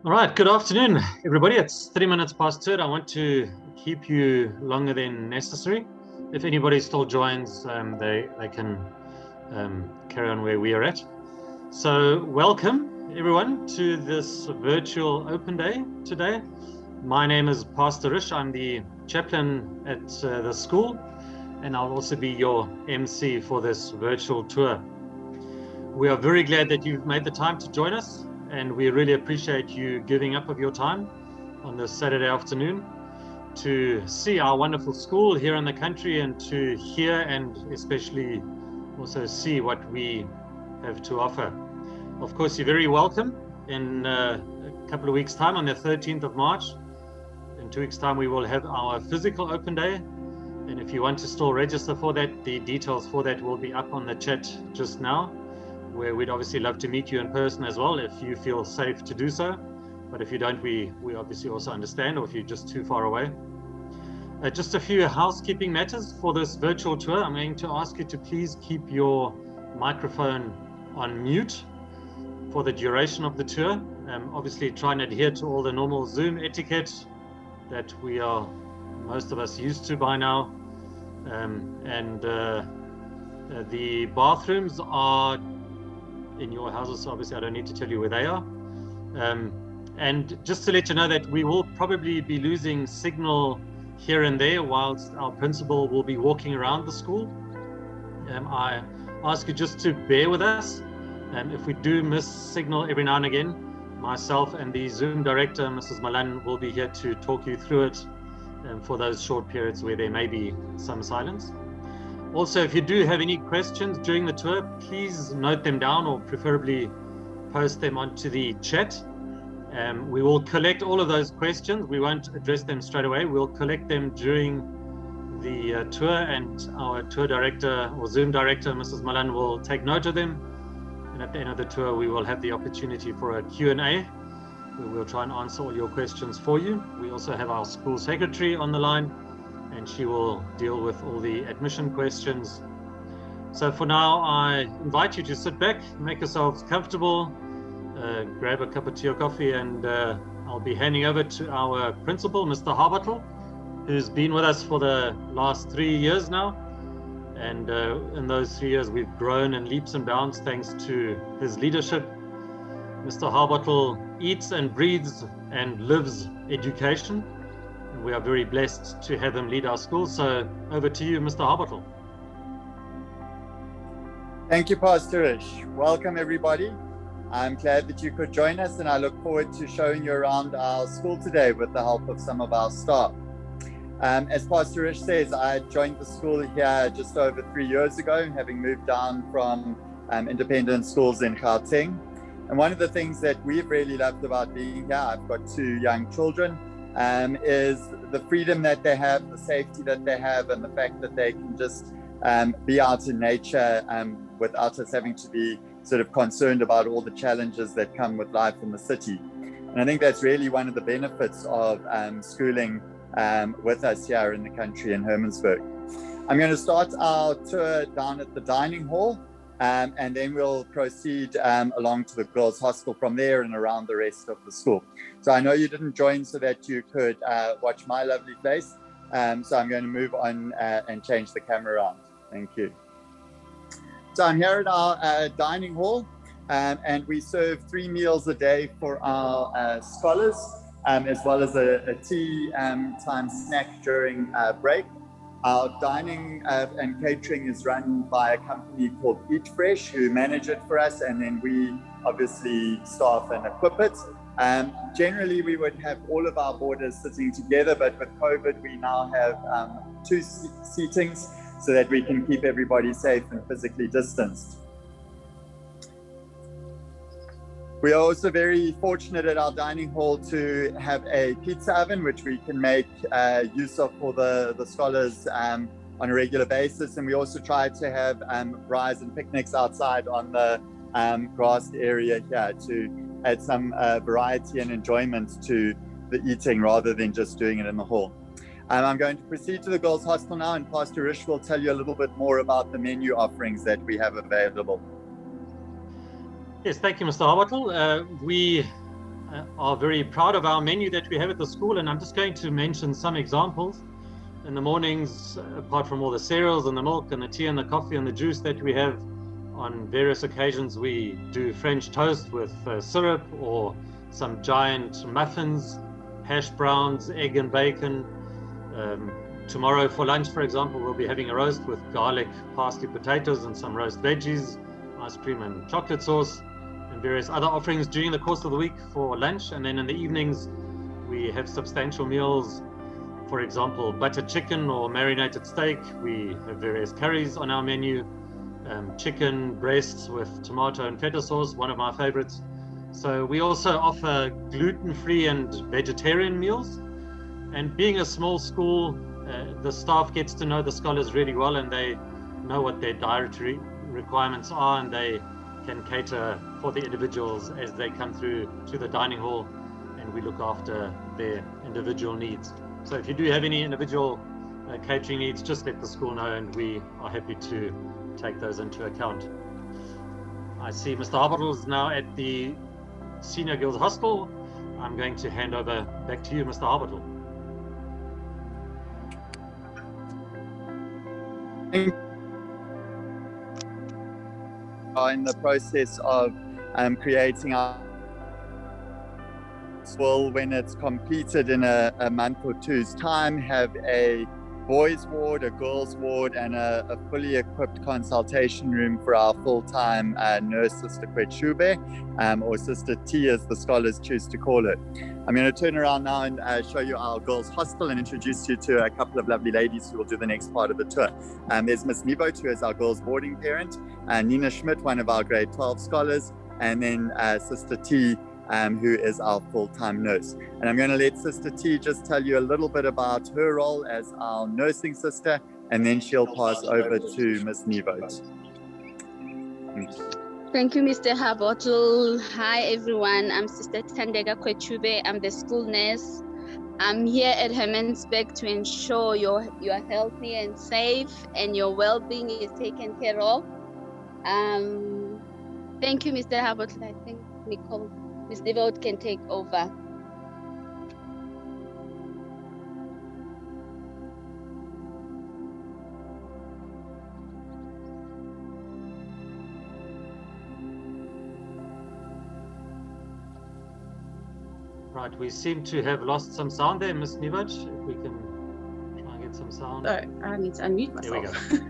All right, good afternoon, everybody. It's 3 minutes past 2. I want to keep you longer than necessary. If anybody still joins, they can carry on where we are at. So welcome, everyone, to this virtual open day today. My name is Pastor Rish. I'm the chaplain at the school, and I'll also be your MC for this virtual tour. We are very glad that you've made the time to join us, and we really appreciate you giving up of your time on this Saturday afternoon to see our wonderful school here in the country and to hear and especially also see what we have to offer. Of course, you're very welcome. In a couple of weeks' time, on the 13th of March, in 2 weeks' time, we will have our physical open day. And if you want to still register for that, the details for that will be up on the chat just now, where we'd obviously love to meet you in person as well if you feel safe to do so. But if you don't, we obviously also understand, or if you're just too far away. Just a few housekeeping matters for this virtual tour. I'm going to ask you to please keep your microphone on mute for the duration of the tour. Obviously try and adhere to all the normal Zoom etiquette that we are, most of us, used to by now. The bathrooms are in your houses, so obviously I don't need to tell you where they are. And just to let you know that we will probably be losing signal here and there whilst our principal will be walking around the school. I ask you just to bear with us. If we do miss signal every now and again, myself and the Zoom director, Mrs. Malan, will be here to talk you through it for those short periods where there may be some silence. Also, if you do have any questions during the tour, please note them down or preferably post them onto the chat. We will collect all of those questions. We won't address them straight away. We'll collect them during the tour, and our tour director or Zoom director, Mrs. Malan, will take note of them. And at the end of the tour, we will have the opportunity for a Q&A, where we'll try and answer all your questions for you. We also have our school secretary on the line, and she will deal with all the admission questions. So for now, I invite you to sit back, make yourselves comfortable, grab a cup of tea or coffee, and I'll be handing over to our principal, Mr. Harbottle, who's been with us for the last 3 years now. And in those 3 years, we've grown in leaps and bounds thanks to his leadership. Mr. Harbottle eats and breathes and lives education. We are very blessed to have him lead our school. So over to you, Mr. Harbottle. Thank you, Pastor Rish. Welcome, everybody. I'm glad that you could join us, and I look forward to showing you around our school today with the help of some of our staff. As Pastor Rish says, I joined the school here just over 3 years ago, having moved down from independent schools in Gauteng. And one of the things that we've really loved about being here, I've got 2 young children, is the freedom that they have, the safety that they have, and the fact that they can just be out in nature without us having to be sort of concerned about all the challenges that come with life in the city. And I think that's really one of the benefits of schooling with us here in the country in Hermannsburg. I'm going to start our tour down at the dining hall, and then we'll proceed along to the girls' hostel from there and around the rest of the school. So I know you didn't join so that you could watch my lovely face, so I'm going to move on and change the camera around. Thank you. So I'm here at our dining hall, and we serve 3 meals a day for our scholars, as well as a tea time snack during break. Our dining and catering is run by a company called Eat Fresh, who manage it for us, and then we obviously staff and equip it. Generally, we would have all of our boarders sitting together, but with COVID, we now have 2 seatings so that we can keep everybody safe and physically distanced. We are also very fortunate at our dining hall to have a pizza oven, which we can make use of for the scholars on a regular basis. And we also try to have rise and picnics outside on the grassed area here to add some variety and enjoyment to the eating rather than just doing it in the hall. I'm going to proceed to the girls' hostel now, and Pastor Rish will tell you a little bit more about the menu offerings that we have available. Yes, thank you, Mr. Harbottle. We are very proud of our menu that we have at the school, and I'm just going to mention some examples. In the mornings, apart from all the cereals and the milk and the tea and the coffee and the juice that we have, on various occasions we do French toast with syrup, or some giant muffins, hash browns, egg and bacon. Tomorrow for lunch, for example, we'll be having a roast with garlic, parsley, potatoes, and some roast veggies, ice cream and chocolate sauce, and various other offerings during the course of the week for lunch. And then in the evenings, we have substantial meals. For example, butter chicken or marinated steak. We have various curries on our menu. Chicken breasts with tomato and feta sauce, one of my favorites. So we also offer gluten-free and vegetarian meals. And being a small school, the staff gets to know the scholars really well, and they know what their dietary requirements are, and they can cater for the individuals as they come through to the dining hall, and we look after their individual needs. So if you do have any individual catering needs, just let the school know, and we are happy to take those into account. I see Mr. Harbotle is now at the Senior Girls Hostel. I'm going to hand over back to you, Mr. Harbotle. Are in the process of creating our school. When it's completed in a month or two's time, have a boys ward, a girls ward, and a fully equipped consultation room for our full-time nurse, Sister Kwechube, or Sister T as the scholars choose to call it. I'm going to turn around now and show you our girls hostel and introduce you to a couple of lovely ladies who will do the next part of the tour. There's Miss Nivot, who is our girls boarding parent, Nina Schmidt, one of our grade 12 scholars, and then Sister T, who is our full-time nurse. And I'm going to let Sister T just tell you a little bit about her role as our nursing sister, and then she'll pass over to Miss Nivot. Thank you, Mr. Harbotle. Hi, everyone. I'm Sister Tandega Kwechube. I'm the school nurse. I'm here at Hermannsburg to ensure you're healthy and safe, and your well-being is taken care of. Thank you, Mr. Harbotle. I think Ms. Devote can take over. Right, we seem to have lost some sound there, Ms. Nivot. If we can try and get some sound. So I need to unmute myself. There we go.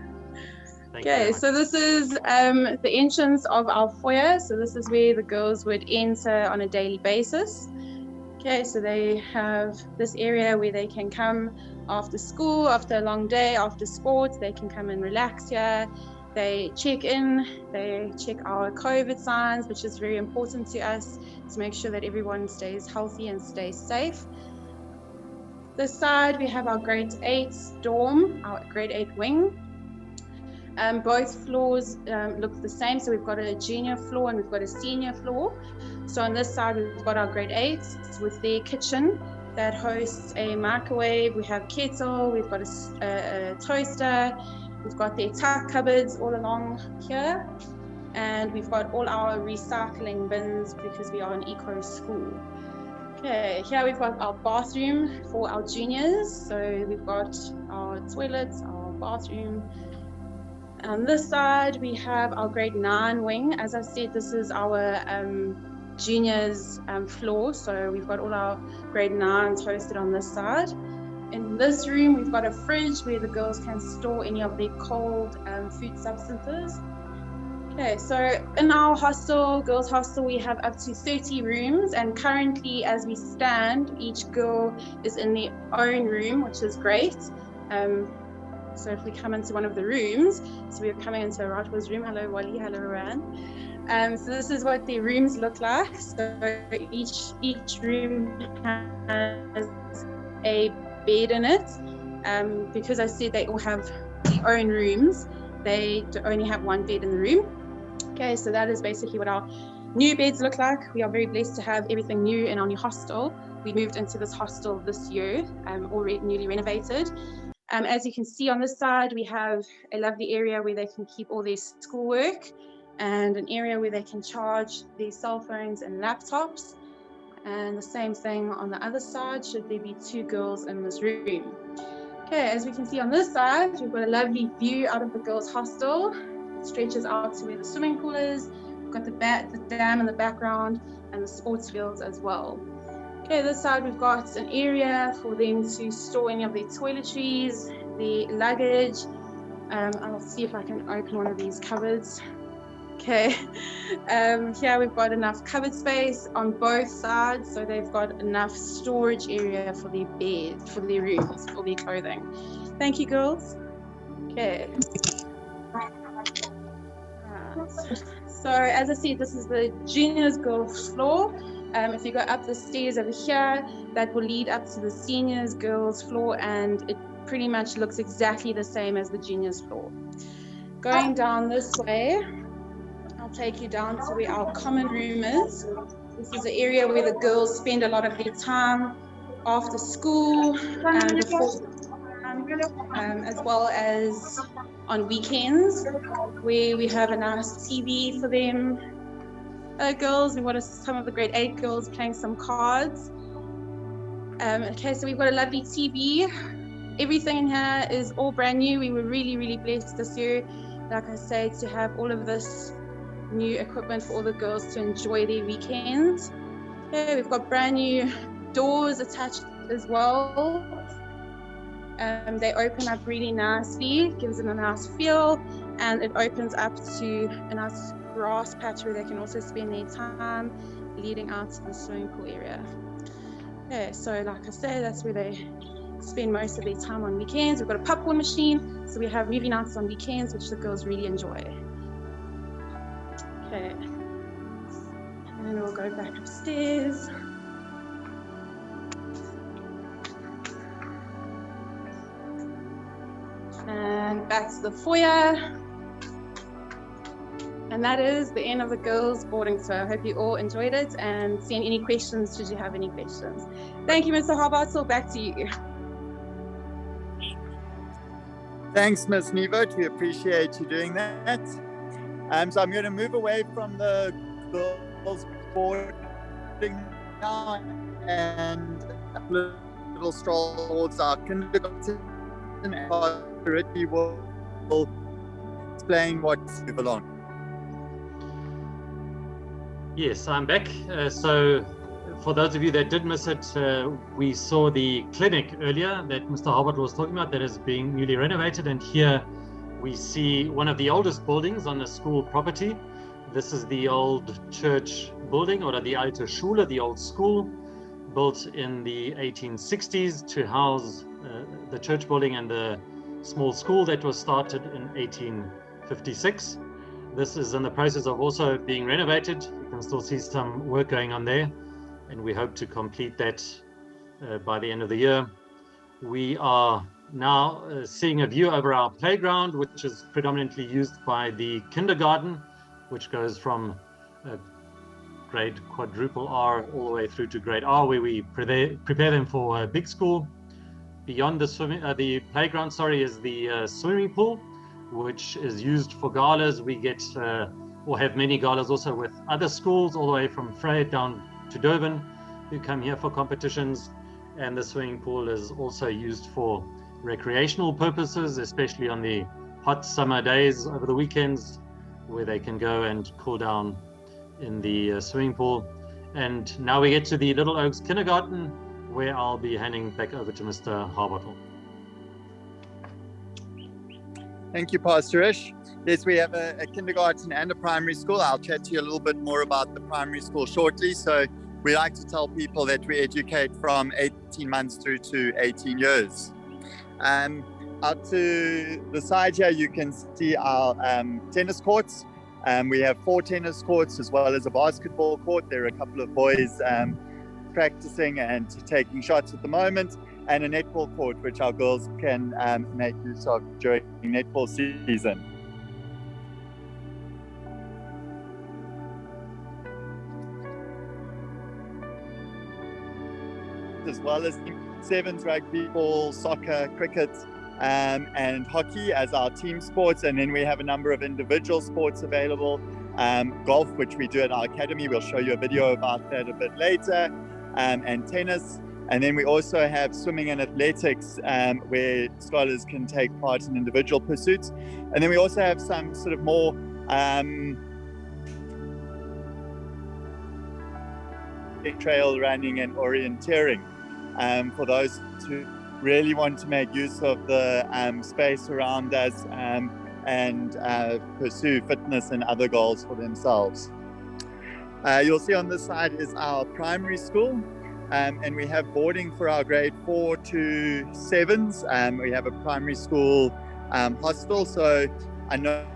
Okay, so this is the entrance of our foyer. So this is where the girls would enter on a daily basis. Okay, so they have this area where they can come after school, after a long day, after sports. They can come and relax here. They check in, they check our COVID signs, which is very important to us to make sure that everyone stays healthy and stays safe. This side, we have our grade 8 dorm, our grade 8 wing. Both floors look the same. So we've got a junior floor and we've got a senior floor. So on this side, we've got our grade 8s with their kitchen that hosts a microwave. We have kettle, we've got a toaster, we've got their tuck cupboards all along here. And we've got all our recycling bins because we are an eco school. Okay, here we've got our bathroom for our juniors. So we've got our toilets, our bathroom. On this side, we have our grade 9 wing. As I said, this is our juniors floor. So we've got all our grade 9s hosted on this side. In this room, we've got a fridge where the girls can store any of their cold food substances. Okay, so in our hostel, girls hostel, we have up to 30 rooms, and currently as we stand, each girl is in their own room, which is great. So if we come into one of the rooms, so we're coming into Ratwa's room. Hello, Wally. Hello, Rowan. So this is what the rooms look like. So each room has a bed in it. Because I said they all have their own rooms, they only have one bed in the room. Okay, so that is basically what our new beds look like. We are very blessed to have everything new in our new hostel. We moved into this hostel this year, already newly renovated. As you can see on this side, we have a lovely area where they can keep all their schoolwork and an area where they can charge their cell phones and laptops. And the same thing on the other side, should there be 2 girls in this room. Okay, as we can see on this side, we've got a lovely view out of the girls' hostel. It stretches out to where the swimming pool is. We've got the dam in the background and the sports fields as well. Okay, this side we've got an area for them to store any of their toiletries, their luggage. I'll see if I can open one of these cupboards. Okay, here we've got enough cupboard space on both sides, so they've got enough storage area for their bed, for their rooms, for their clothing. Thank you, girls. Okay. So as I said, this is the juniors girls floor. If you go up the stairs over here, that will lead up to the seniors girls floor, and it pretty much looks exactly the same as the juniors floor. Going down this way, I'll take you down to where our common room is. This is the area where the girls spend a lot of their time after school and before, as well as on weekends, where we have a nice TV for them. Girls, we want some of the grade 8 girls playing some cards. Okay, so we've got a lovely TV. Everything in here is all brand new. We were really, really blessed this year, like I say, to have all of this new equipment for all the girls to enjoy their weekends. Okay, we've got brand new doors attached as well. They open up really nicely, gives it a nice feel, and it opens up to a nice grass patch where they can also spend their time leading out to the swimming pool area. Okay, so like I say, that's where they spend most of their time on weekends. We've got a popcorn machine, so we have movie nights on weekends, which the girls really enjoy. Okay, and then we'll go back upstairs. And back to the foyer. And that is the end of the girls' boarding tour. I hope you all enjoyed it and send any questions should you have any questions. Thank you, Mr. Hermannsburg. Back to you. Thanks, Ms. Nevert. We appreciate you doing that. So I'm going to move away from the girls' boarding now and a little stroll towards our kindergarten, and Ricky will explain what's move along. Yes, I'm back. So for those of you that did miss it, we saw the clinic earlier that Mr. Harbert was talking about that is being newly renovated, and here we see one of the oldest buildings on the school property. This is the old church building, or the alte Schule, the old school, built in the 1860s to house the church building and the small school that was started in 1856. This is in the process of also being renovated. You can still see some work going on there, and we hope to complete that by the end of the year. We are now seeing a view over our playground, which is predominantly used by the kindergarten, which goes from grade quadruple R all the way through to grade R, where we prepare them for big school. Beyond the playground, is the swimming pool, which is used for galas. We get or have many galas also with other schools all the way from Vryheid down to Durban who come here for competitions. And the swimming pool is also used for recreational purposes, especially on the hot summer days over the weekends, where they can go and cool down in the swimming pool. And now we get to the Little Oaks Kindergarten, where I'll be handing back over to Mr. Harbottle. Thank you, Pastor Ish. Yes, we have a kindergarten and a primary school. I'll chat to you a little bit more about the primary school shortly. So we like to tell people that we educate from 18 months through to 18 years. Out to the side here, you can see our tennis courts. We have 4 tennis courts as well as a basketball court. There are a couple of boys practicing and taking shots at the moment, and a netball court which our girls can make use of during netball season. As well as sevens, rugby, ball, soccer, cricket, and hockey as our team sports. And then we have a number of individual sports available. Golf, which we do at our academy. We'll show you a video about that a bit later. and tennis. And then we also have swimming and athletics, where scholars can take part in individual pursuits. And then we also have some sort of more trail running and orienteering for those who really want to make use of the space around us and pursue fitness and other goals for themselves. You'll see on this side is our primary school, and we have boarding for our grade 4 to 7s. We have a primary school hostel, so I know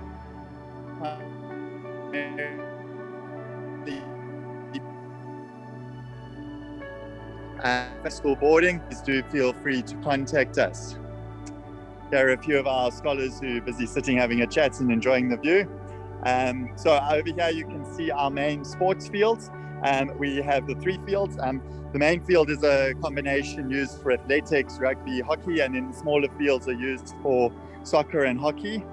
school boarding, please do feel free to contact us. There are a few of our scholars who are busy sitting having a chat and enjoying the view. So over here you can see our main sports fields. We have the 3 fields. The main field is a combination used for athletics, rugby, hockey, and then smaller fields are used for soccer and hockey.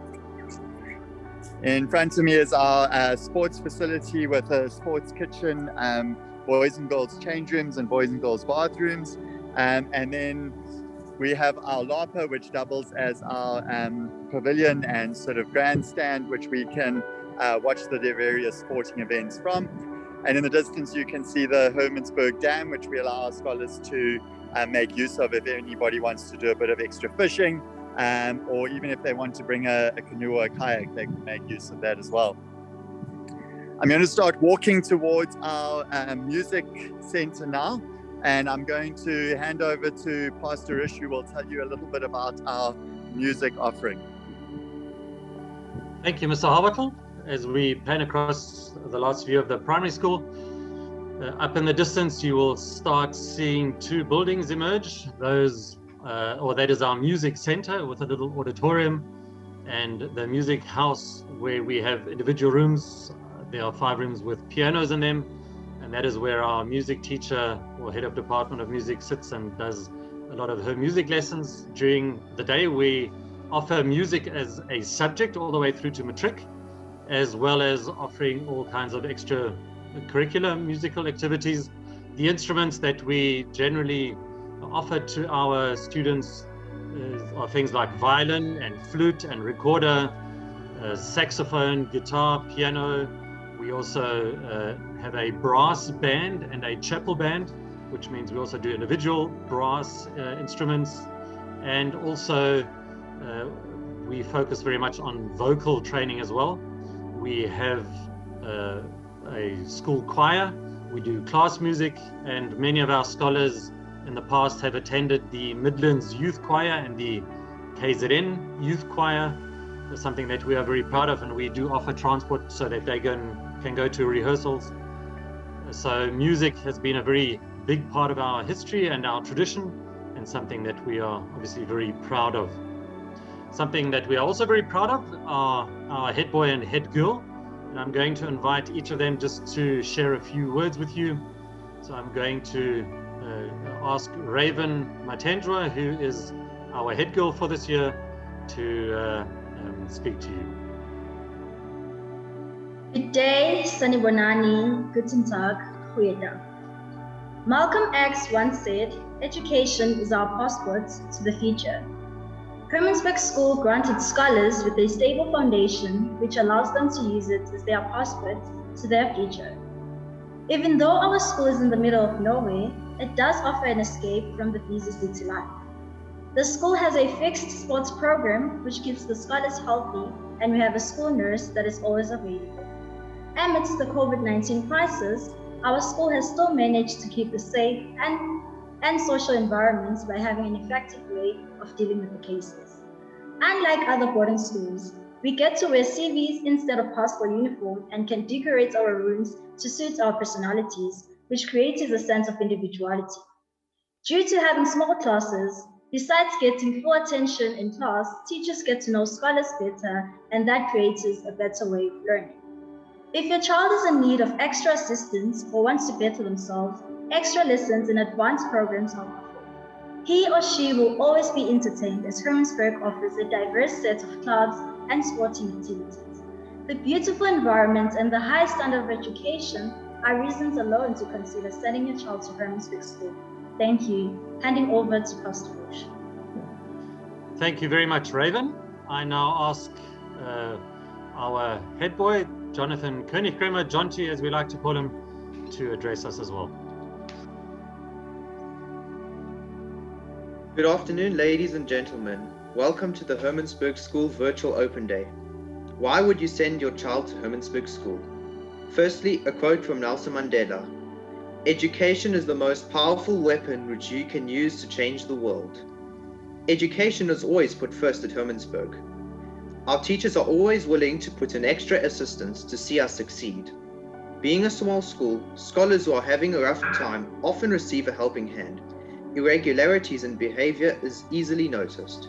In front of me is our sports facility with a sports kitchen, boys and girls change rooms and boys and girls bathrooms. And then we have our LAPA, which doubles as our pavilion and sort of grandstand, which we can watch the various sporting events from. And in the distance, you can see the Hermannsburg Dam, which we allow our scholars to make use of if anybody wants to do a bit of extra fishing, or even if they want to bring a canoe or a kayak, they can make use of that as well. I'm going to start walking towards our music center now, and I'm going to hand over to Pastor Ish, who will tell you a little bit about our music offering. Thank you, Mr. Harbattle. As we pan across the last view of the primary school, up in the distance, you will start seeing 2 buildings emerge. That is our music center with a little auditorium, and the music house where we have individual rooms. There are 5 rooms with pianos in them, and that is where our music teacher or head of department of music sits and does a lot of her music lessons. During the day, we offer music as a subject all the way through to matric, as well as offering all kinds of extra curricular musical activities. The instruments that we generally offer to our students are things like violin and flute and recorder, saxophone, guitar, piano. We also have a brass band and a chapel band, which means we also do individual brass instruments. And also we focus very much on vocal training as well. We have a school choir, we do class music, and many of our scholars in the past have attended the Midlands Youth Choir and the KZN Youth Choir. It's something that we are very proud of, and we do offer transport so that they can go to rehearsals. So music has been a very big part of our history and our tradition, and something that we are obviously very proud of. Something that we are also very proud of are our head boy and head girl, and I'm going to invite each of them just to share a few words with you. So I'm going to ask Raven Matendra, who is our head girl for this year, to speak to you. Good day, Sanibonani, Guten Tag, Goeiedag. Malcolm X once said, education is our passport to the future. Hermannsburg School granted scholars with a stable foundation, which allows them to use it as their passport to their future. Even though our school is in the middle of nowhere, it does offer an escape from the busy city life. The school has a fixed sports program, which keeps the scholars healthy, and we have a school nurse that is always available. Amidst the COVID-19 crisis, our school has still managed to keep a safe and social environments by having an effective way of dealing with the cases. Unlike other boarding schools, we get to wear CVs instead of high-school uniform and can decorate our rooms to suit our personalities, which creates a sense of individuality. Due to having small classes, besides getting full attention in class, teachers get to know scholars better, and that creates a better way of learning. If your child is in need of extra assistance or wants to better themselves, extra lessons and advanced programs are offered. He or she will always be entertained as Hermannsburg offers a diverse set of clubs and sporting activities. The beautiful environment and the high standard of education are reasons alone to consider sending your child to Hermannsburg School. Thank you. Handing over to Pastor Bush. Thank you very much, Raven. I now ask our head boy, Jonathan Königgrämer, Jonty as we like to call him, to address us as well. Good afternoon, ladies and gentlemen. Welcome to the Hermannsburg School Virtual Open Day. Why would you send your child to Hermannsburg School? Firstly, a quote from Nelson Mandela. Education is the most powerful weapon which you can use to change the world. Education is always put first at Hermannsburg. Our teachers are always willing to put in extra assistance to see us succeed. Being a small school, scholars who are having a rough time often receive a helping hand. Irregularities in behavior is easily noticed.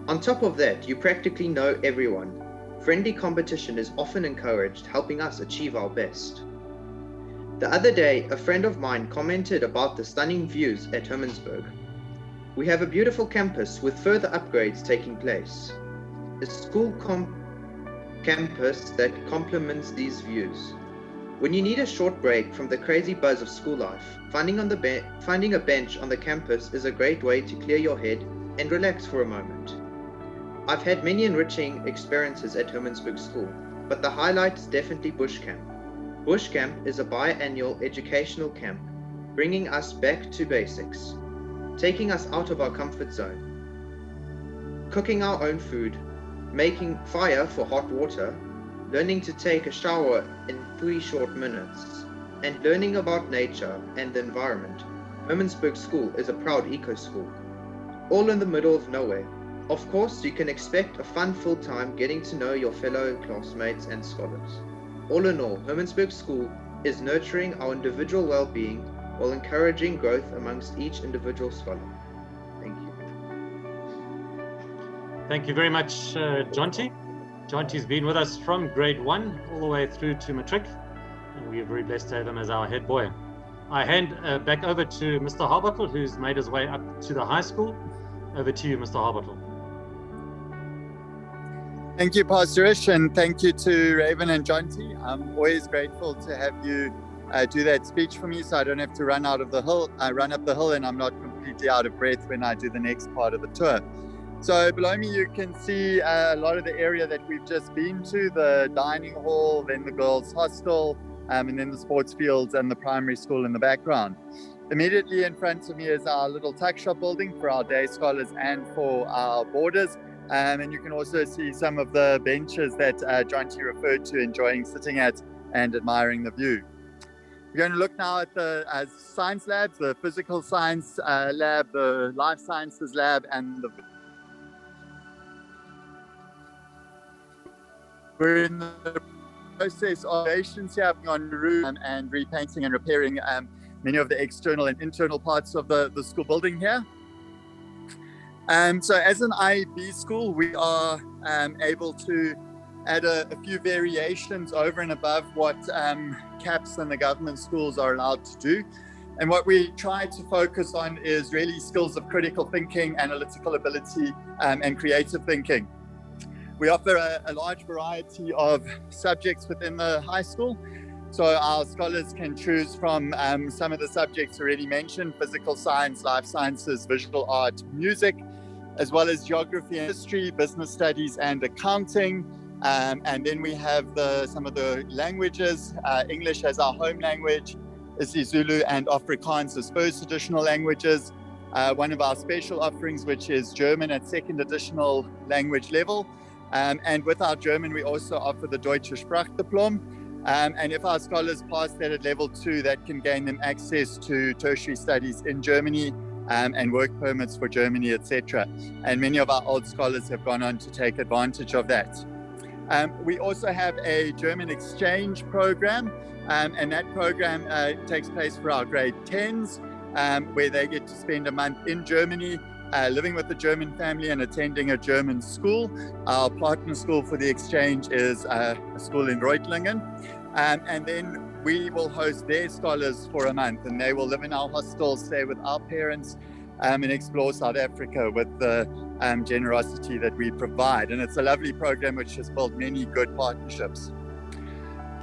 On top of that, you practically know everyone. Friendly competition is often encouraged, helping us achieve our best. The other day, a friend of mine commented about the stunning views at Hermannsburg. We have a beautiful campus with further upgrades taking place. A school campus that complements these views. When you need a short break from the crazy buzz of school life, finding a bench on the campus is a great way to clear your head and relax for a moment. I've had many enriching experiences at Hermannsburg School, but the highlight is definitely Bush Camp. Bush Camp is a biannual educational camp, bringing us back to basics, taking us out of our comfort zone, cooking our own food, making fire for hot water, learning to take a shower in 3 short minutes, and learning about nature and the environment. Hermannsburg School is a proud eco-school, all in the middle of nowhere. Of course, you can expect a fun-filled time getting to know your fellow classmates and scholars. All in all, Hermannsburg School is nurturing our individual well-being while encouraging growth amongst each individual scholar. Thank you. Thank you very much, Jonty. Jonty's been with us from grade 1 all the way through to matric, and we are very blessed to have him as our head boy. I hand back over to Mr. Harbottle, who's made his way up to the high school. Over to you, Mr. Harbottle. Thank you, Pastor Ish, and thank you to Raven and Jonty. I'm always grateful to have you do that speech for me, so I don't have to run up the hill, and I'm not completely out of breath when I do the next part of the tour. So below me, you can see a lot of the area that we've just been to, the dining hall, then the girls' hostel, and then the sports fields and the primary school in the background. Immediately in front of me is our little tuck shop building for our day scholars and for our boarders. And you can also see some of the benches that Jonty referred to, enjoying sitting at and admiring the view. We're going to look now at the science labs, the physical science lab, the life sciences lab, and the... We're in the process of renovations here on the room and repainting and repairing many of the external and internal parts of the school building here. So as an IEB school, we are able to add a few variations over and above what CAPS and the government schools are allowed to do. And what we try to focus on is really skills of critical thinking, analytical ability, and creative thinking. We offer a large variety of subjects within the high school. So our scholars can choose from some of the subjects already mentioned: physical science, life sciences, visual art, music, as well as geography and history, business studies and accounting. And then we have some of the languages, English as our home language, isiZulu and Afrikaans as first additional languages. One of our special offerings, which is German at second additional language level. And with our German, we also offer the Deutsche Sprachdiplom. And if our scholars pass that at level 2, that can gain them access to tertiary studies in Germany and work permits for Germany, etc. And many of our old scholars have gone on to take advantage of that. We also have a German exchange program, and that program takes place for our grade 10s, where they get to spend a month in Germany, living with a German family and attending a German school. Our partner school for the exchange is a school in Reutlingen. And then we will host their scholars for a month, and they will live in our hostel, stay with our parents, and explore South Africa with the generosity that we provide. And it's a lovely program which has built many good partnerships.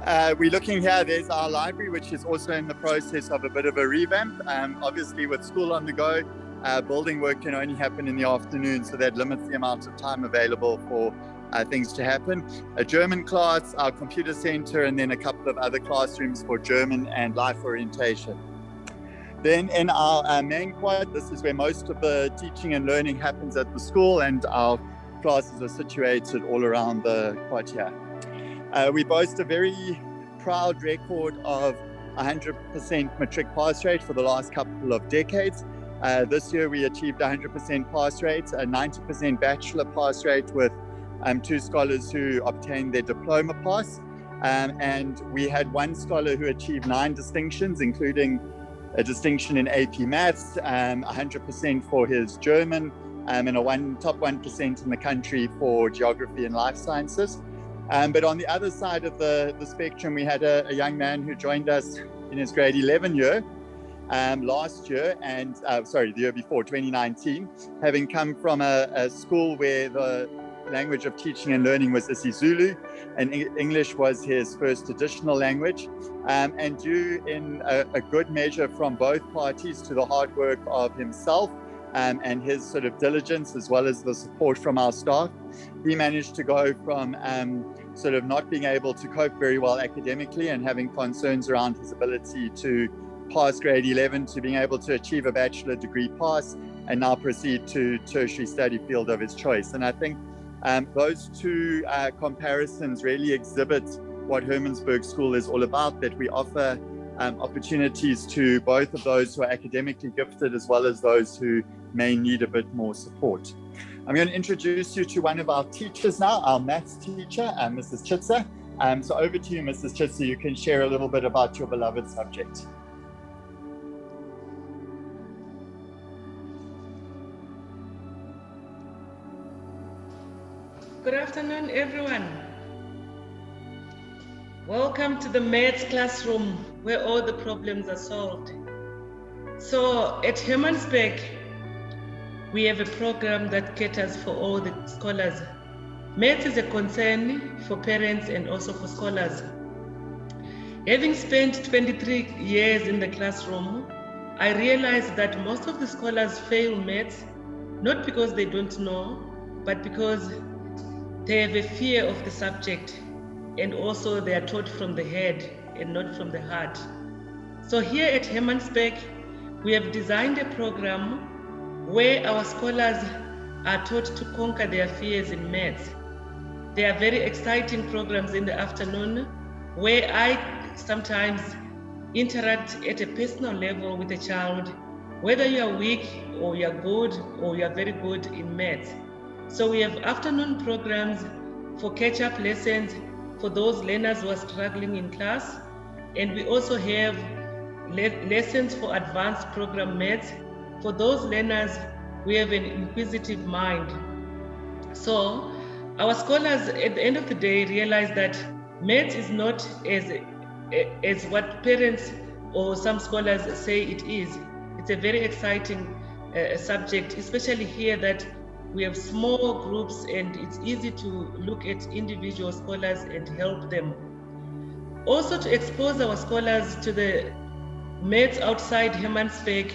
We're looking here, there's our library, which is also in the process of a bit of a revamp. Obviously with school on the go, building work can only happen in the afternoon, so that limits the amount of time available for things to happen. A German class, our computer center, and then a couple of other classrooms for German and life orientation. Then in our main quad, this is where most of the teaching and learning happens at the school, and our classes are situated all around the quad here. We boast a very proud record of 100% matric pass rate for the last couple of decades. This year we achieved 100% pass rate, a 90% bachelor pass rate with 2 scholars who obtained their diploma pass. And we had 1 scholar who achieved 9 distinctions, including a distinction in AP Maths, 100% for his German, and a top 1% in the country for Geography and Life Sciences. But on the other side of the spectrum, we had a young man who joined us in his grade 11 year last year, and the year before, 2019, having come from a school where the language of teaching and learning was isiZulu, and English was his first additional language. And due in a good measure from both parties to the hard work of himself and his sort of diligence, as well as the support from our staff, he managed to go from sort of not being able to cope very well academically and having concerns around his ability to pass grade 11 to being able to achieve a bachelor degree pass and now proceed to tertiary study field of his choice. And I think those 2 comparisons really exhibit what Hermannsburg School is all about, that we offer opportunities to both of those who are academically gifted as well as those who may need a bit more support. I'm going to introduce you to one of our teachers now, our maths teacher, Mrs. Chitsa. So over to you, Mrs. Chitsa. You can share a little bit about your beloved subject. Good afternoon, everyone. Welcome to the maths classroom where all the problems are solved. So at Hermannsburg, we have a program that caters for all the scholars. Maths is a concern for parents and also for scholars. Having spent 23 years in the classroom, I realized that most of the scholars fail maths, not because they don't know, but because they have a fear of the subject, and also they are taught from the head and not from the heart. So here at Hermannsburg, we have designed a program where our scholars are taught to conquer their fears in maths. There are very exciting programs in the afternoon where I sometimes interact at a personal level with a child, whether you are weak or you are good or you are very good in maths. So we have afternoon programs for catch-up lessons for those learners who are struggling in class. And we also have lessons for advanced program maths for those learners who have an inquisitive mind. So our scholars at the end of the day realize that maths is not as what parents or some scholars say it is. It's a very exciting subject, especially here that we have small groups and it's easy to look at individual scholars and help them. Also to expose our scholars to the maths outside Hermannsburg,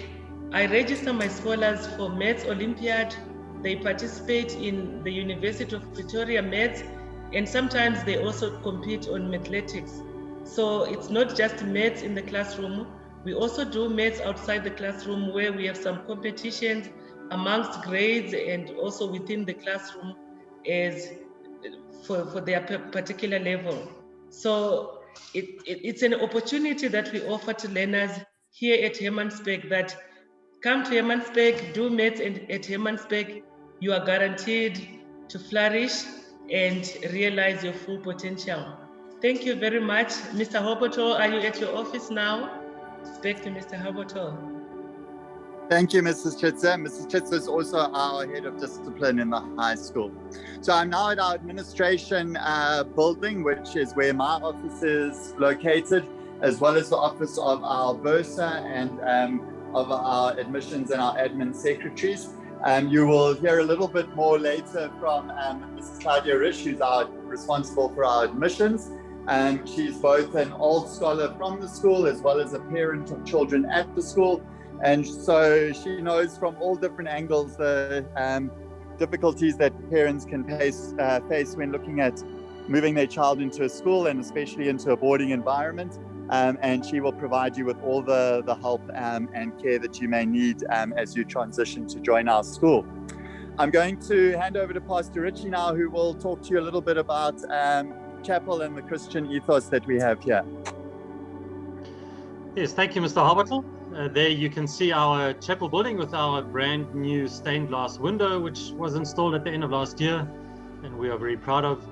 I register my scholars for Maths Olympiad. They participate in the University of Pretoria Maths, and sometimes they also compete on athletics. So it's not just maths in the classroom. We also do maths outside the classroom where we have some competitions amongst grades and also within the classroom as for their particular level. So it's an opportunity that we offer to learners here at Hermannsburg that come to Hermannsburg, do maths at Hermannsburg, you are guaranteed to flourish and realize your full potential. Thank you very much. Mr. Hoboto, are you at your office now? Back to Mr. Hoboto. Thank you, Mrs. Chitsa. Mrs. Chitsa is also our head of discipline in the high school. So I'm now at our administration building, which is where my office is located, as well as the office of our bursar and of our admissions and our admin secretaries. You will hear a little bit more later from Mrs. Claudia Risch, who's responsible for our admissions. She's both an old scholar from the school as well as a parent of children at the school. And so she knows from all different angles the difficulties that parents can face when looking at moving their child into a school and especially into a boarding environment. And she will provide you with all the help and care that you may need as you transition to join our school. I'm going to hand over to Pastor Richie now, who will talk to you a little bit about chapel and the Christian ethos that we have here. Yes, thank you, Mr. Harbattle. There you can see our chapel building with our brand new stained glass window, which was installed at the end of last year, and we are very proud of.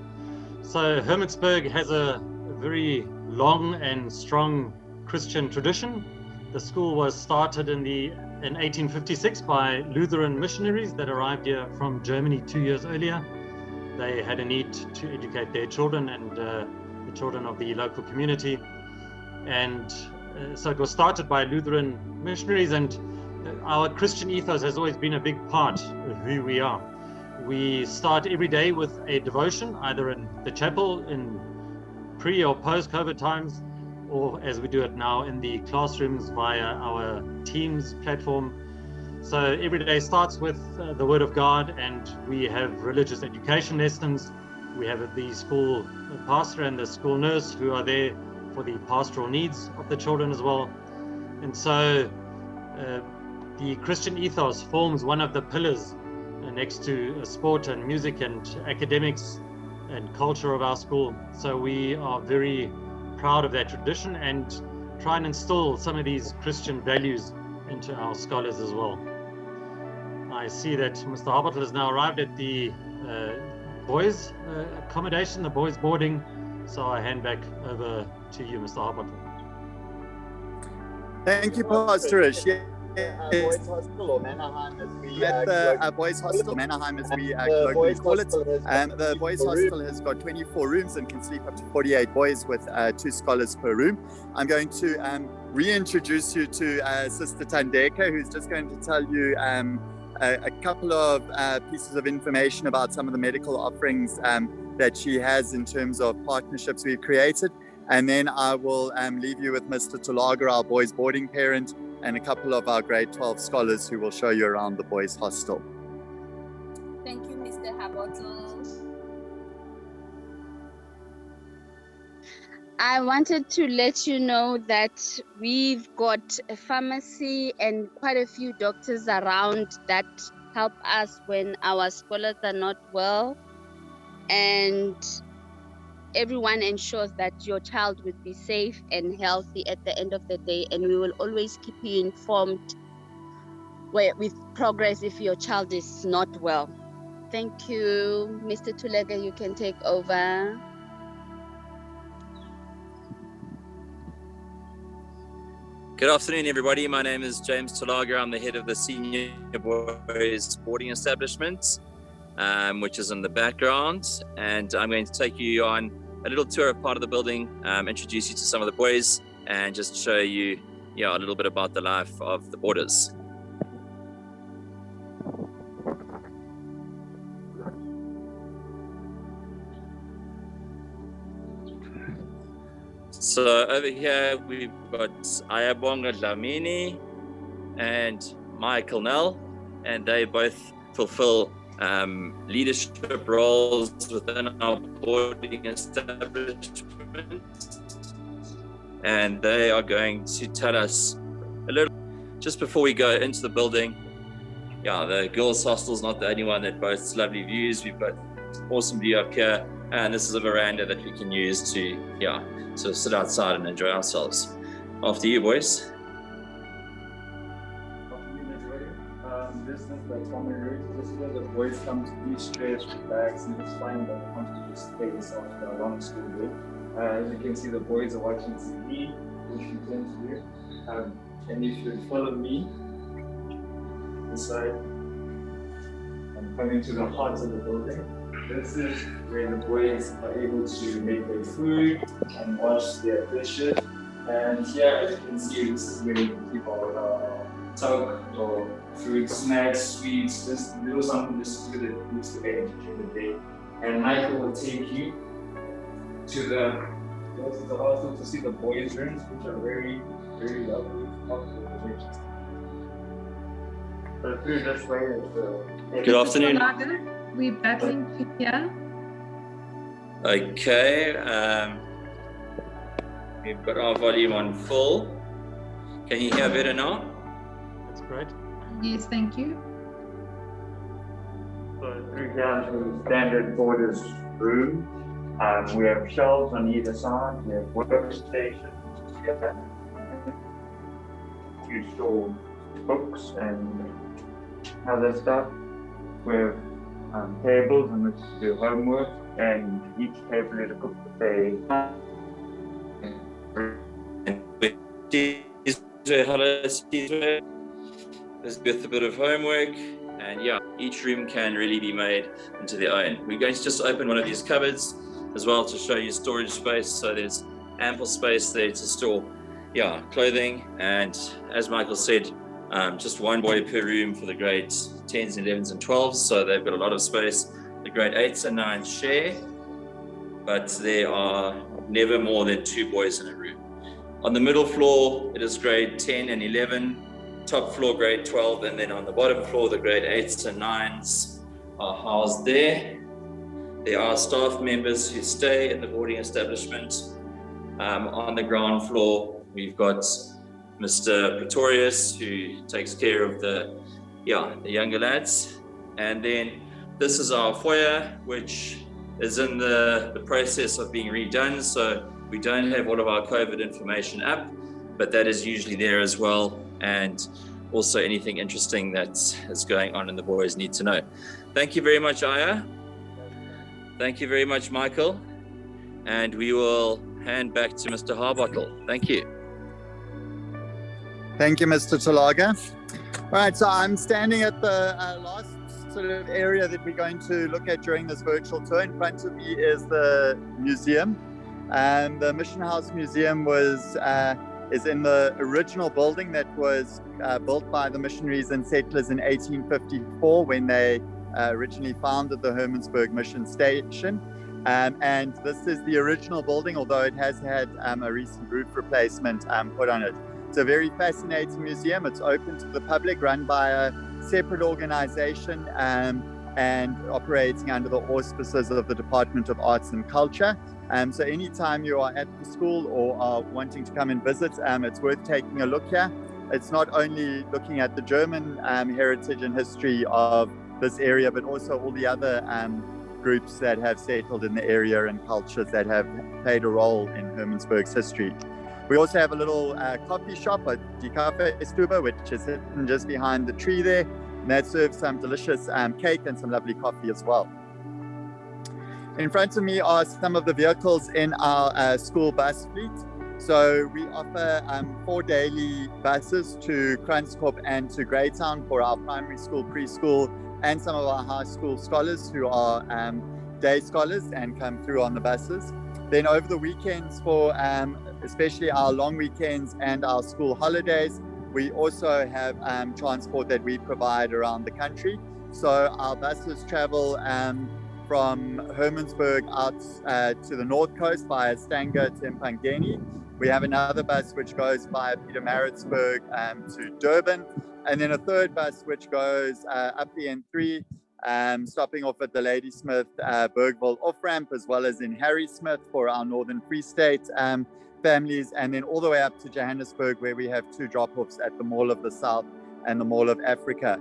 So Hermannsburg has a very long and strong Christian tradition. The school was started in 1856 by Lutheran missionaries that arrived here from Germany 2 years earlier. They had a need to educate their children and the children of the local community. And so it was started by Lutheran missionaries, and our Christian ethos has always been a big part of who we are. We start every day with a devotion, either in the chapel in pre or post-COVID times, or as we do it now in the classrooms via our Teams platform. So every day starts with the Word of God, and we have religious education lessons. We have the school pastor and the school nurse who are there for the pastoral needs of the children as well. And so the Christian ethos forms one of the pillars next to sport and music and academics and culture of our school. So we are very proud of that tradition and try and instill some of these Christian values into our scholars as well. I see that Mr. Harbattle has now arrived at the boys' accommodation, the boys' boarding. So I hand back over to you, Mr. Harbattle. Thank you, Pastor Ish. Boys Hostel or Mannerheim, as we Boys Hostel, Mannerheim, as we colloquially call it. The Boys Hostel has got 24 rooms and can sleep up to 48 boys with 2 scholars per room. I'm going to reintroduce you to Sister Tandeka, who's just going to tell you a couple of pieces of information about some of the medical offerings that she has in terms of partnerships we've created. And then I will leave you with Mr. Tulaga, our boys boarding parent, and a couple of our grade 12 scholars who will show you around the boys hostel. Thank you, Mr. Harbattle. I wanted to let you know that we've got a pharmacy and quite a few doctors around that help us when our scholars are not well. And everyone ensures that your child will be safe and healthy at the end of the day, and we will always keep you informed with progress if your child is not well. Thank you. Mr. Tulega, you can take over. Good afternoon, everybody. My name is James Tulaga. I'm the head of the Senior Boys Boarding Establishment, which is in the background. And I'm going to take you on a little tour of part of the building, introduce you to some of the boys, and just show you a little bit about the life of the boarders. So over here we've got Ayabonga Dlamini and Michael Nell, and they both fulfill leadership roles within our boarding establishment, and they are going to tell us a little just before we go into the building. The girls' hostel is not the only one that boasts lovely views. We've got awesome view up here, and this is a veranda that we can use to sort of sit outside and enjoy ourselves. After you, boys. This is the common route. This is where the boys come to de-stress, relax, and just find a comfortable space after a long school day. As you can see, the boys are watching TV, which you tend to do. And if you follow me inside, I'm coming to the heart of the building. This is where the boys are able to make their food and wash their dishes. And here, as you can see, this is where we can keep our tuck or food, snacks, sweets, just a little something just to do that needs to end during the day. And Michael will take you to the This is also to see the boys' rooms, which are very, very lovely. So through this way is the... Good afternoon. We're battling to here. Okay, we've got our volume on full. Can you hear better now? That's great. Yes, thank you. So through here to the standard boarders' room. We have shelves on either side. We have workstations here. You store books and other stuff. We have tables on which to do homework, and each table is equipped with a with a bit of homework, and yeah, each room can really be made into their own. We're going to just open one of these cupboards as well to show you storage space. So there's ample space there to store, yeah, clothing. And as Michael said, just one boy per room for the grade 10s, 11s, and 12s. So they've got a lot of space. The grade 8s and 9s share, but there are never more than 2 boys in a room. On the middle floor, it is grade 10 and 11, top floor grade 12, and then on the bottom floor, the grade 8s and 9s are housed there. There are staff members who stay in the boarding establishment. On the ground floor, we've got Mr. Pretorius, who takes care of the younger lads. And then this is our foyer, which is in the process of being redone. So we don't have all of our COVID information up, but that is usually there as well. And also anything interesting that is going on and the boys need to know. Thank you very much, Aya. Thank you very much, Michael. And we will hand back to Mr. Harbottle. Thank you. Thank you, Mr. Talaga. All right, so I'm standing at the last sort of area that we're going to look at during this virtual tour. In front of me is the museum. The Mission House Museum is in the original building that was built by the missionaries and settlers in 1854 when they originally founded the Hermannsburg Mission Station. And this is the original building, although it has had a recent roof replacement put on it. It's a very fascinating museum. It's open to the public, run by a separate organization and operating under the auspices of the Department of Arts and Culture. So anytime you are at the school or are wanting to come and visit, it's worth taking a look here. It's not only looking at the German heritage and history of this area, but also all the other groups that have settled in the area and cultures that have played a role in Hermannsburg's history. We also have a little coffee shop at Die Kaffeestube, which is hidden just behind the tree there. And that serves some delicious cake and some lovely coffee as well. In front of me are some of the vehicles in our school bus fleet. So we offer 4 daily buses to Kranskop and to Greytown for our primary school, preschool, and some of our high school scholars who are day scholars and come through on the buses. Then over the weekends for especially our long weekends and our school holidays, we also have transport that we provide around the country. So our buses travel from Hermannsburg out to the north coast via Stanger to Mpangeni. We have another bus which goes via Pietermaritzburg to Durban, and then a third bus which goes up the N3, stopping off at the Ladysmith Bergville off-ramp, as well as in Harrismith for our Northern Free State families, and then all the way up to Johannesburg, where we have 2 drop-offs at the Mall of the South and the Mall of Africa.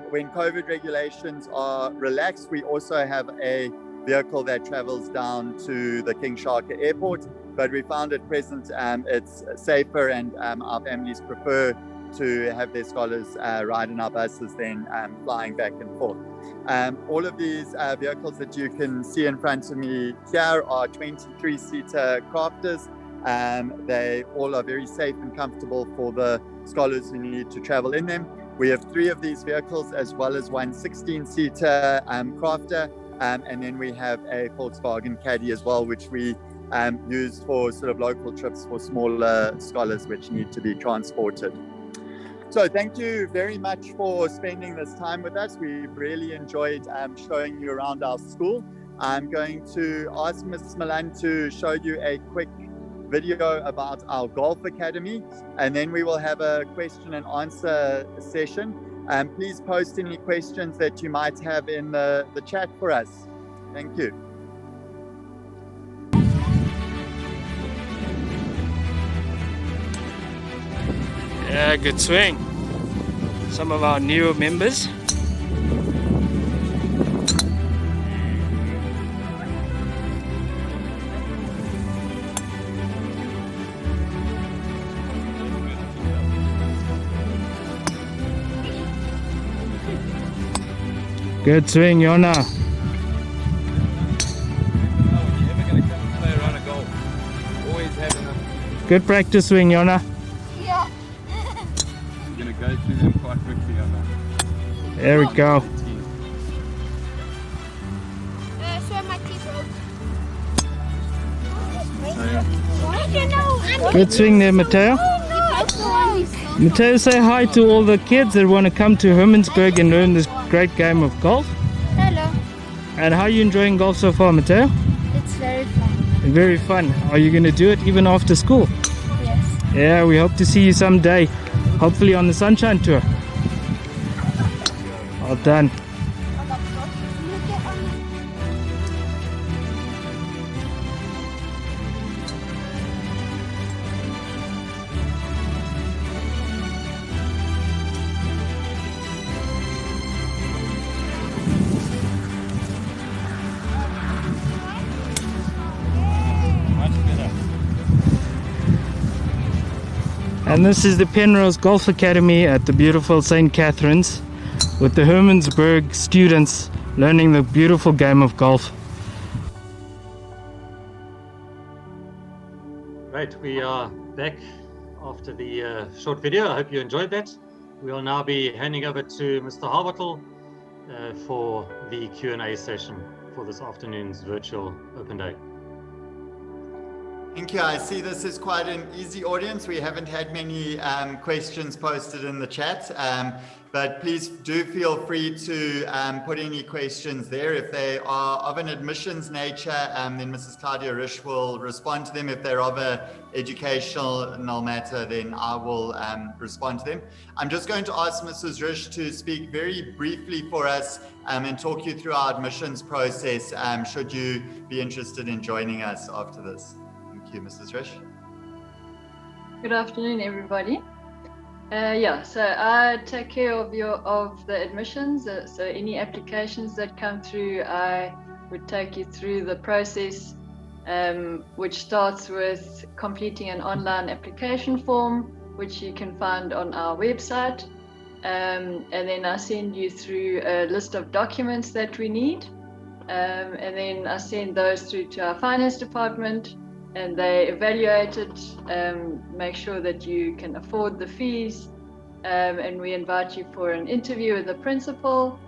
When COVID regulations are relaxed, we also have a vehicle that travels down to the King Shaka Airport, but we found at present it's safer, and our families prefer to have their scholars ride in our buses than flying back and forth. All of these vehicles that you can see in front of me here are 23-seater crafters. They all are very safe and comfortable for the scholars who need to travel in them. We have 3 of these vehicles, as well as one 16-seater crafter, and then we have a Volkswagen Caddy as well, which we use for sort of local trips for smaller scholars which need to be transported. So thank you very much for spending this time with us. We really enjoyed showing you around our school. I'm going to ask Ms. Milan to show you a quick video about our golf academy, and then we will have a question and answer session. Please post any questions that you might have in the chat for us. Thank you. Yeah, good swing. Some of our newer members. Good swing, Yona. Good practice swing, Yona. Yeah. I'm going to go through them quite quickly, Yona. There we go. So my teeth broke. Good swing there, Mateo. Mateo, say hi to all the kids that want to come to Hermannsburg and learn this great game of golf. Hello. And how are you enjoying golf so far, Mateo? It's very fun. Very fun. Are you going to do it even after school? Yes. Yeah, we hope to see you someday. Hopefully on the Sunshine Tour. Well done. And this is the Penrose Golf Academy at the beautiful St. Catherine's with the Hermannsburg students learning the beautiful game of golf. Right, we are back after the short video. I hope you enjoyed that. We'll now be handing over to Mr. Harbottle for the Q&A session for this afternoon's virtual open day. Thank you. I see this is quite an easy audience. We haven't had many questions posted in the chat, but please do feel free to put any questions there. If they are of an admissions nature, then Mrs. Claudia Risch will respond to them. If they're of an educational matter, then I will respond to them. I'm just going to ask Mrs. Risch to speak very briefly for us and talk you through our admissions process, should you be interested in joining us after this. Thank you, Mrs. Risch. Good afternoon, everybody. So I take care of the admissions. So any applications that come through, I would take you through the process, which starts with completing an online application form, which you can find on our website. And then I send you through a list of documents that we need. And then I send those through to our finance department, and they evaluate it, make sure that you can afford the fees, and we invite you for an interview with the principal.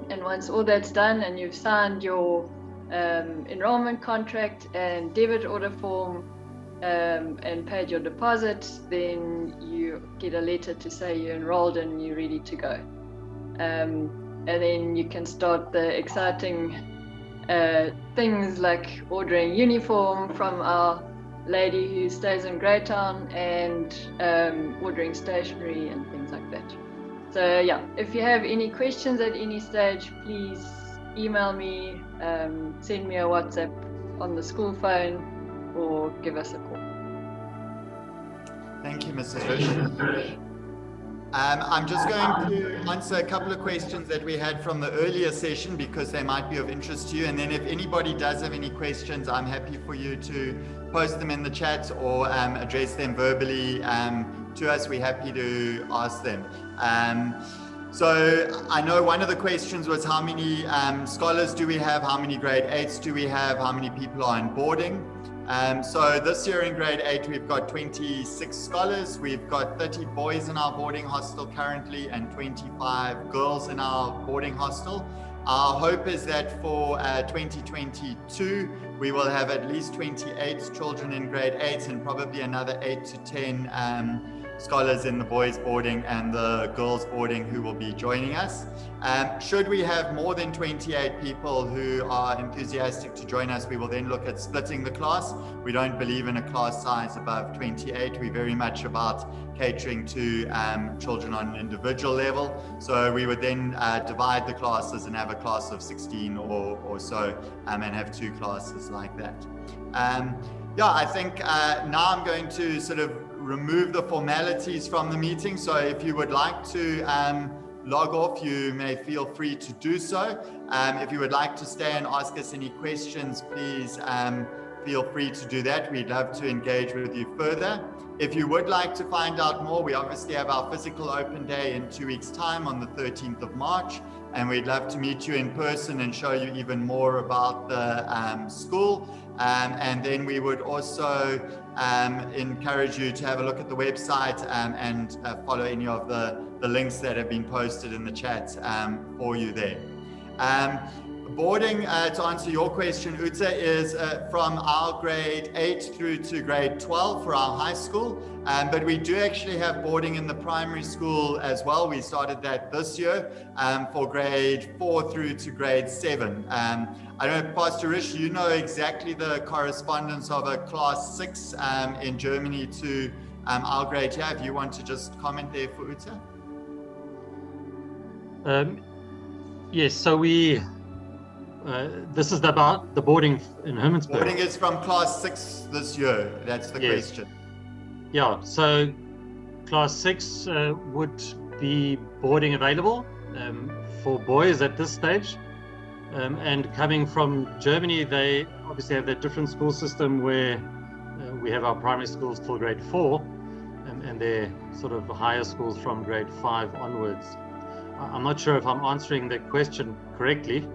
And once all that's done and you've signed your enrollment contract and debit order form and paid your deposit, then you get a letter to say you're enrolled and you're ready to go. And then you can start the exciting things like ordering uniform from our lady who stays in Greytown, and ordering stationery and things like that. So yeah, if you have any questions at any stage, please email me, send me a WhatsApp on the school phone, or give us a call. Thank you, Mrs. Risch. I'm just going to answer a couple of questions that we had from the earlier session because they might be of interest to you. And then if anybody does have any questions, I'm happy for you to post them in the chat or address them verbally to us. We're happy to ask them. So I know one of the questions was how many scholars do we have? How many grade 8s do we have? How many people are in boarding? So this year in grade 8, we've got 26 scholars. We've got 30 boys in our boarding hostel currently and 25 girls in our boarding hostel. Our hope is that for 2022, we will have at least 28 children in grade 8 and probably another 8 to 10 scholars in the boys boarding and the girls boarding who will be joining us. Should we have more than 28 people who are enthusiastic to join us, we will then look at splitting the class. We don't believe in a class size above 28. We're very much about catering to children on an individual level. So we would then divide the classes and have a class of 16 or so, and have 2 classes like that. Yeah, I think now I'm going to sort of remove the formalities from the meeting. So if you would like to log off, you may feel free to do so. If you would like to stay and ask us any questions, please feel free to do that. We'd love to engage with you further. If you would like to find out more, we obviously have our physical open day in 2 weeks' time on the 13th of March, and we'd love to meet you in person and show you even more about the school. And then we would also encourage you to have a look at the website and follow any of the links that have been posted in the chat for you there. Boarding, to answer your question, Uta, is from our grade 8 through to grade 12 for our high school. But we do actually have boarding in the primary school as well. We started that this year for grade 4 through to grade 7. I don't know, Pastor Rish, you know exactly the correspondence of a class 6 in Germany to our grade here. If you want to just comment there for Uta. Yes, so this is about the boarding in Hermannsburg. Boarding is from class 6 this year. That's the question. Yeah, so class 6 would be boarding available for boys at this stage. And coming from Germany, they obviously have that different school system where we have our primary schools till grade 4 and they're sort of higher schools from grade 5 onwards. I'm not sure if I'm answering the question correctly.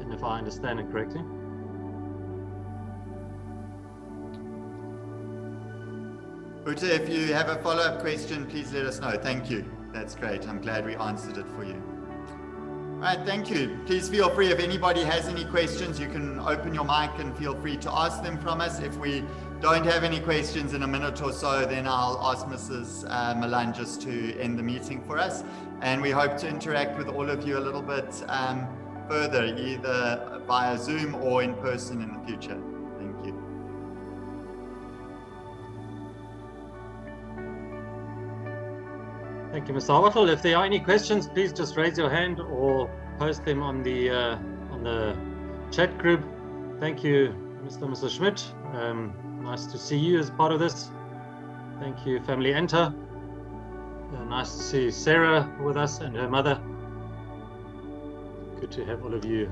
And if I understand it correctly. Uta, if you have a follow-up question, please let us know. Thank you. That's great. I'm glad we answered it for you. All right, thank you. Please feel free, if anybody has any questions, you can open your mic and feel free to ask them from us. If we don't have any questions in a minute or so, then I'll ask Mrs. Milan just to end the meeting for us. And we hope to interact with all of you a little bit further, either via Zoom or in person in the future. Thank you. Thank you, Mr. Hartl. If there are any questions, please just raise your hand or post them on the chat group. Thank you, Mr. and Mrs. Schmidt. Nice to see you as part of this. Thank you, family Enter. Nice to see Sarah with us and her mother. Good to have all of you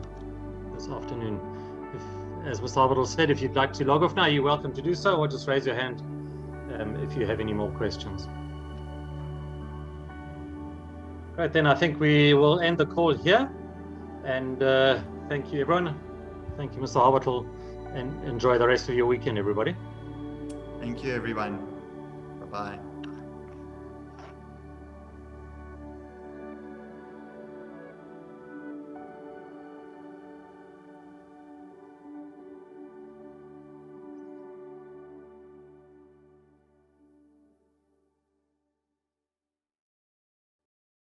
this afternoon. As Mr. Hartl said, if you'd like to log off now, you're welcome to do so, or just raise your hand if you have any more questions. Right, then I think we will end the call here. And thank you, everyone. Thank you, Mr. Hartl, and enjoy the rest of your weekend, everybody. Thank you, everyone. Bye-bye.